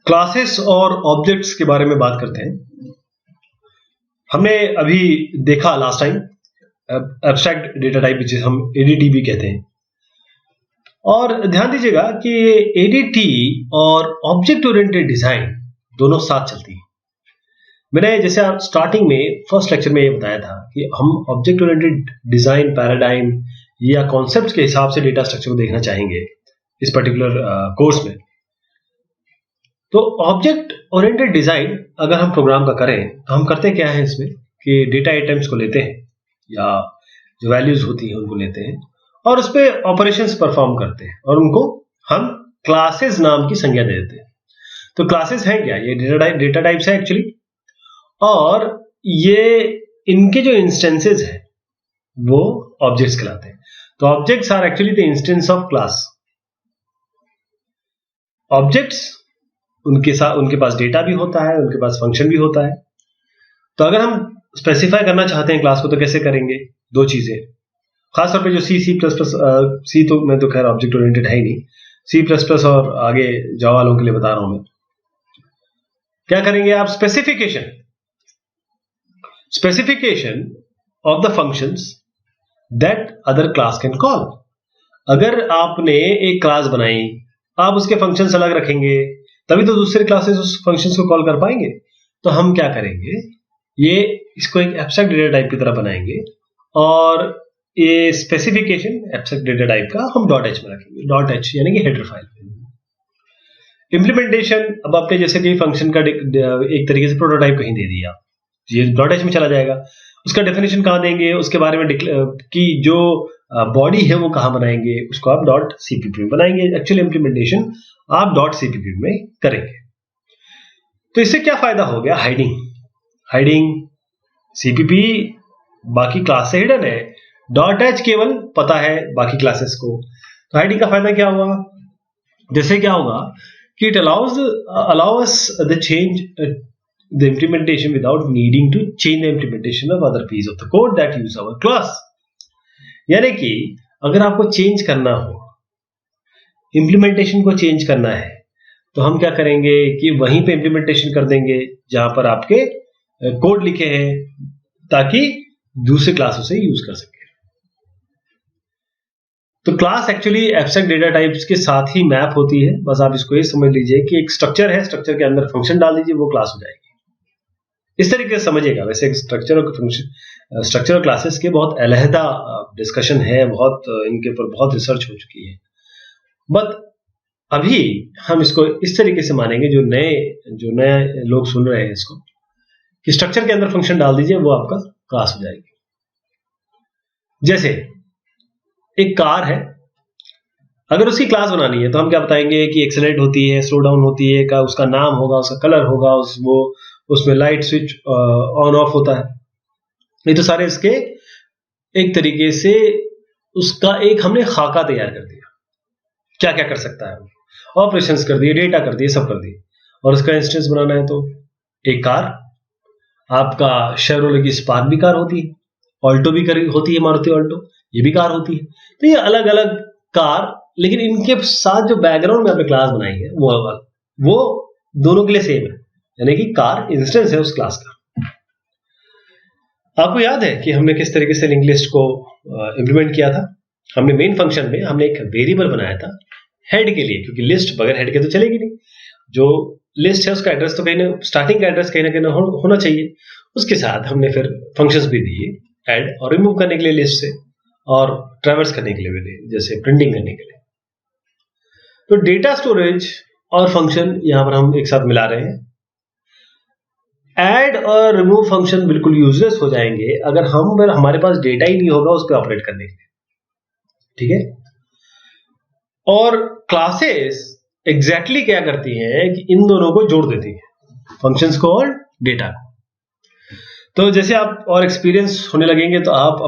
Classes और objects के बारे में बात करते हैं। हमने अभी देखा last time abstract data type जिसे हम एडीटी भी कहते हैं। और ध्यान दीजिएगा कि एडीटी और ऑब्जेक्ट ओरिएंटेड डिजाइन दोनों साथ चलती हैं। मैंने जैसे आप स्टार्टिंग में फर्स्ट लेक्चर में ये बताया था कि हम ऑब्जेक्ट ओरिएंटेड डिजाइन पैराडाइम या कॉन्सेप्ट के हिसाब से डेटा स्ट्रक्चर को देखना चाहेंगे इस पर्टिकुलर कोर्स में। तो ऑब्जेक्ट ओरिएंटेड डिजाइन अगर हम प्रोग्राम का करें तो हम करते क्या है इसमें कि डेटा आइटम्स को लेते हैं या जो वैल्यूज होती हैं उनको लेते हैं और उस पर ऑपरेशंस परफॉर्म करते हैं और उनको हम क्लासेस नाम की संज्ञा दे देते हैं। तो क्लासेस हैं क्या? ये डेटा टाइप्स है एक्चुअली, और ये इनके जो इंस्टेंसेस हैं वो ऑब्जेक्ट्स कहलाते हैं। तो objects are actually the instance of class. Objects उनके पास डेटा भी होता है, उनके पास फंक्शन भी होता है। तो अगर हम स्पेसिफाई करना चाहते हैं क्लास को तो कैसे करेंगे? दो चीजें, खासतौर पे जो सी तो मैं तो खैर ऑब्जेक्ट ओरिएंटेड है ही नहीं, C++ और आगे जावा वालों के लिए बता रहा हूं मैं। क्या करेंगे आप? Specification of the functions that other class can call. अगर आपने एक क्लास बनाई, आप उसके फंक्शंस अलग रखेंगे तभी तो दूसरे क्लासेस उस फंक्शंस को कॉल कर पाएंगे। तो हम क्या करेंगे, ये इसको एक एब्स्ट्रैक्ट डेटा टाइप की तरह बनाएंगे और ये स्पेसिफिकेशन एब्स्ट्रैक्ट डेटा टाइप का हम .h में रखेंगे। .h यानी कि हेडर फाइल। इम्प्लीमेंटेशन, अब आपने जैसे कि फंक्शन का एक तरीके से प्रोटोटाइप कहीं दे दिया, ये .h में चला जाएगा। उसका डेफिनेशन कहाँ देंगे, उसके बारे में कि जो बॉडी है वो कहाँ बनाएंगे, उसको आप .cpp में बनाएंगे। एक्चुअली इम्प्लीमेंटेशन आप .cpp में करेंगे। तो इससे क्या फायदा हो गया? हाइडिंग cpp बाकी क्लास से हिडन है, .h केवल पता है बाकी क्लासेस को। तो हाइडिंग का फायदा क्या हुआ? जैसे क्या होगा कि it allows the change the implementation without needing to change the implementation of other piece of the code that use our class। यानी कि अगर आपको चेंज करना हो, इंप्लीमेंटेशन को चेंज करना है, तो हम क्या करेंगे कि वहीं पे इंप्लीमेंटेशन कर देंगे जहां पर आपके कोड लिखे हैं, ताकि दूसरे क्लासों से यूज कर सके। तो class actually abstract data types के साथ ही मैप होती है। बस आप इसको ये समझ लीजिए कि एक स्ट्रक्चर है, स्ट्रक्चर के अंदर फंक्शन डाल दीजिए, वो क्लास हो जाएगी। इस तरीके से समझिएगा। वैसे स्ट्रक्चर और क्लासेस के बहुत अलहदा डिस्कशन है, बहुत इनके ऊपर बहुत रिसर्च हो चुकी है। बट अभी हम इसको इस तरीके से मानेंगे, जो नए लोग सुन रहे हैं इसको, कि स्ट्रक्चर के अंदर फंक्शन डाल दीजिए, वो आपका क्लास हो जाएगी। जैसे एक कार है, अगर उसकी क्लास बनानी है तो हम क्या बताएंगे कि एक्सेलरेट होती है, स्लो डाउन होती है, का उसका नाम होगा, उसका कलर होगा, उसमें लाइट स्विच ऑन ऑफ होता है। ये तो सारे इसके एक तरीके से उसका एक हमने खाका तैयार कर दिया, क्या क्या कर सकता है, ऑपरेशंस कर दिए, डेटा कर दिए, सब कर दिए। और उसका इंस्टेंस बनाना है तो एक कार, आपका शेवरोलेट की स्पार्क भी कार होती है, ऑल्टो भी होती है, मारुति ऑल्टो, ये भी कार होती है। तो ये अलग अलग कार, लेकिन इनके साथ जो बैकग्राउंड में आपने क्लास बनाई है वो दोनों के लिए सेम है, यानी कि कार इंस्टेंस है उस क्लास का। आपको याद है कि हमने किस तरीके से लिंक लिस्ट को इंप्लीमेंट किया था? हमने मेन फंक्शन में हमने एक वेरिएबल बनाया था हेड के लिए, क्योंकि लिस्ट बगैर हेड के तो चलेगी नहीं। जो लिस्ट है उसका एड्रेस तो कहीं ना, स्टार्टिंग का एड्रेस कहीं ना कहीं होना चाहिए। उसके साथ हमने फिर फंक्शंस भी दिए, ऐड और रिमूव करने के लिए लिस्ट से, और ट्रैवर्स करने के लिए भी दिए, जैसे प्रिंटिंग करने के लिए। तो डेटा स्टोरेज और फंक्शन यहां पर हम एक साथ मिला रहे हैं। ऐड और रिमूव फंक्शन बिल्कुल यूजलेस हो जाएंगे अगर हमारे पास डेटा ही नहीं होगा उस पर ऑपरेट करने के लिए, ठीक है? और क्लासेस एग्जैक्टली क्या करती हैं कि इन दोनों को जोड़ देती है, फंक्शंस को और डेटा को। तो जैसे आप और एक्सपीरियंस होने लगेंगे तो आप